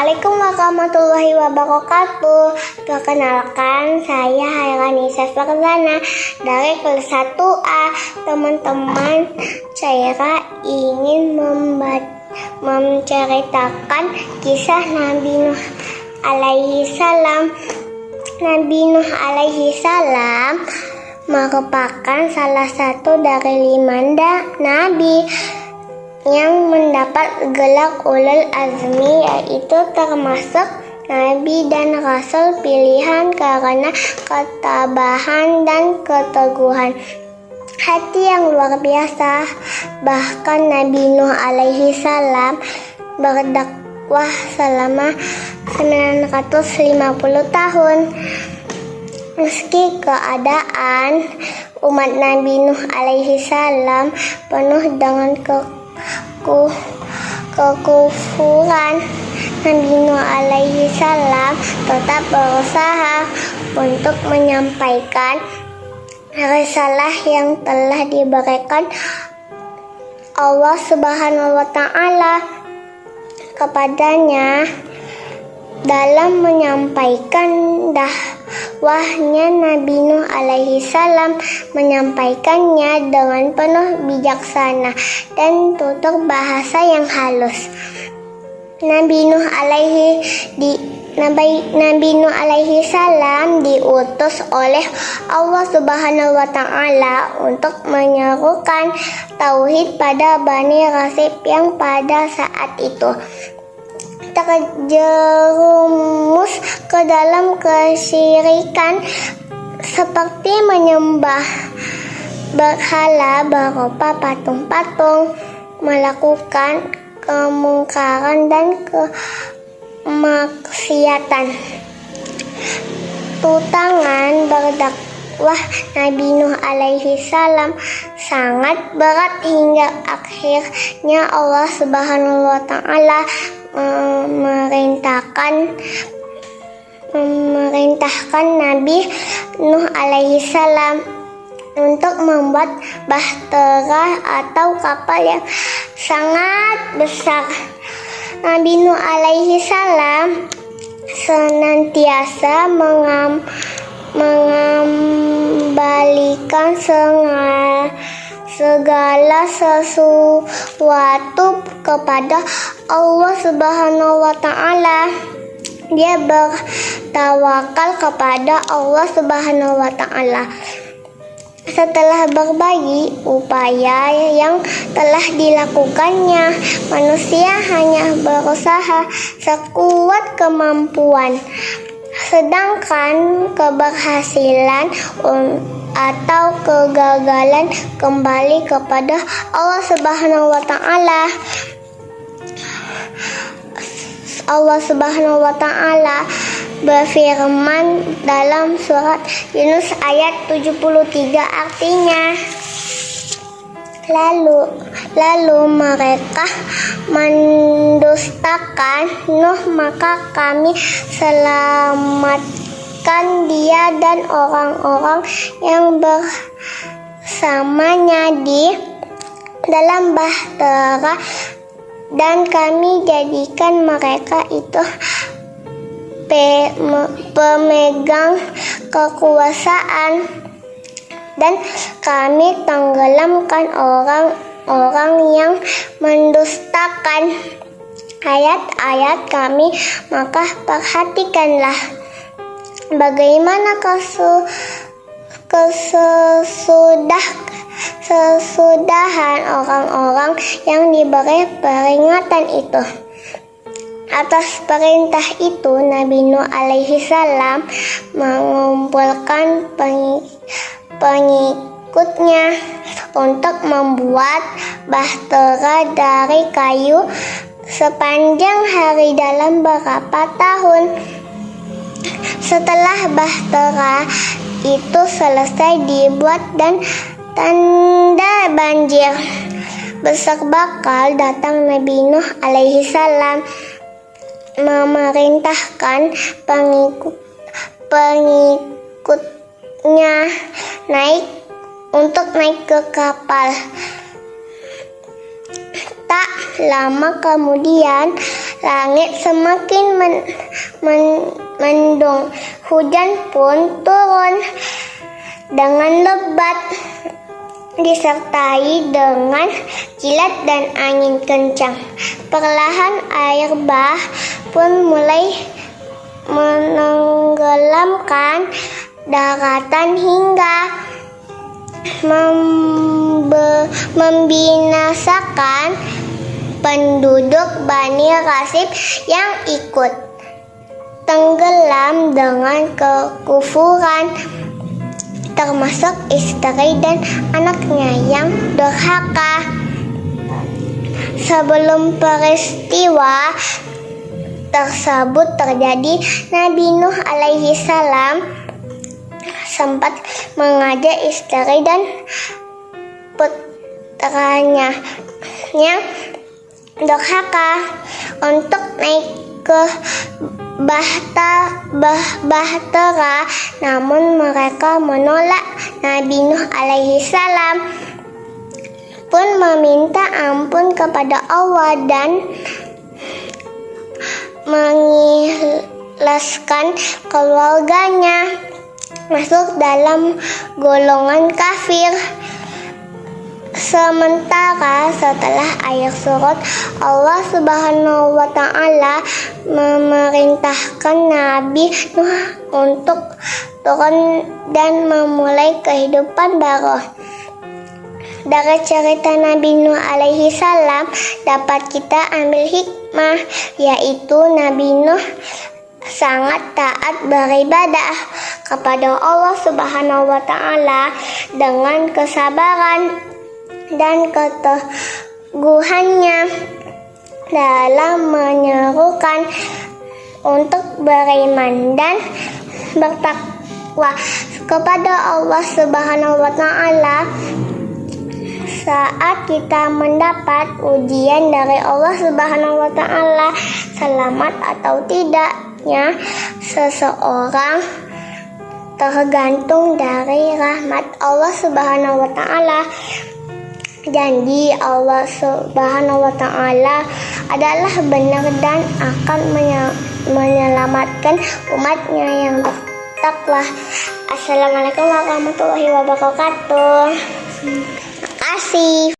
Assalamualaikum warahmatullahi wabarakatuh. Perkenalkan, saya Hairanisa Farzana dari kelas 1A. Teman-teman, saya ingin menceritakan kisah Nabi Nuh alaihi salam. Nabi Nuh alaihi salam merupakan salah satu dari 5 nabi yang mendapat gelar ulul azmi, yaitu termasuk nabi dan rasul pilihan karena ketabahan dan keteguhan hati yang luar biasa. Bahkan Nabi Nuh alaihi salam berdakwah selama 950 tahun. Meski keadaan umat Nabi Nuh alaihi salam penuh dengan kekufuran, Nabi Nuh alaihi salam tetap berusaha untuk menyampaikan risalah yang telah diberikan Allah Subhanahu wa Ta'ala kepadanya. Dalam menyampaikan dakwahnya, Nabi Nuh alaihi salam menyampaikannya dengan penuh bijaksana dan tutur bahasa yang halus. Nabi Nuh alaihi salam diutus oleh Allah Subhanahu wa Ta'ala untuk menyerukan tauhid pada Bani Rasib yang pada saat itu terjerumus ke dalam kesyirikan seperti menyembah berhala berupa patung-patung, melakukan kemungkaran dan kemaksiatan. Tutangan berdakwah Nabi Nuh alaihi salam sangat berat hingga akhirnya Allah Subhanahu wa Ta'ala memerintahkan Nabi Nuh alaihi salam untuk membuat bahtera atau kapal yang sangat besar. Nabi Nuh alaihi salam senantiasa mengembalikan segala sesuatu kepada Allah Subhanahu wa Ta'ala. Dia bertawakal kepada Allah Subhanahu wa Ta'ala. Setelah berbagi upaya yang telah dilakukannya, manusia hanya berusaha sekuat kemampuan. Sedangkan keberhasilan atau kegagalan kembali kepada Allah Subhanahu wa Ta'ala. Allah Subhanahu wa Ta'ala berfirman dalam surat Yunus ayat 73, artinya, Lalu mereka mendustakan Nuh, maka kami selamatkan dia dan orang-orang yang bersamanya di dalam bahtera, dan kami jadikan mereka itu pemegang kekuasaan, dan kami tenggelamkan orang-orang yang mendustakan ayat-ayat kami. Maka perhatikanlah bagaimana kesudahan orang-orang yang diberi peringatan itu. Atas perintah itu, Nabi Nuh alaihi salam mengumpulkan pengikutnya untuk membuat bahtera dari kayu sepanjang hari dalam beberapa tahun. Setelah bahtera itu selesai dibuat dan tanda banjir besar bakal datang, Nabi Nuh alaihi salam memerintahkan pengikutnya untuk naik ke kapal. Tak lama kemudian Langit semakin mendung, hujan pun turun dengan lebat, disertai dengan kilat dan angin kencang. Perlahan air bah pun mulai menenggelamkan daratan hingga membinasakan penduduk Bani Rasib yang ikut tenggelam dengan kekufuran, termasuk istri dan anaknya yang durhaka. Sebelum peristiwa tersebut terjadi, Nabi Nuh alaihi salam sempat mengajak istri dan putranya yang durhaka untuk naik ke bahtera, namun mereka menolak. Nabi Nuh alaihi salam pun meminta ampun kepada Allah dan mengikhlaskan keluarganya masuk dalam golongan kafir. Sementara setelah akhir surat, Allah Subhanahu wa Ta'ala memerintahkan Nabi Nuh untuk turun dan memulai kehidupan baru. Dari cerita Nabi Nuh alaihi salam dapat kita ambil hikmah, yaitu Nabi Nuh sangat taat beribadah kepada Allah Subhanahu wa Ta'ala dengan kesabaran dan keteguhannya dalam menyerukan untuk beriman dan bertakwa kepada Allah Subhanahu wa Ta'ala. Saat kita mendapat ujian dari Allah Subhanahu wa Ta'ala, selamat atau tidaknya seseorang tergantung dari rahmat Allah Subhanahu wa Ta'ala. Janji Allah Subhanahu wa Ta'ala adalah benar dan akan menyelamatkan umatnya yang bertakwa. Assalamualaikum warahmatullahi wabarakatuh. Terima kasih.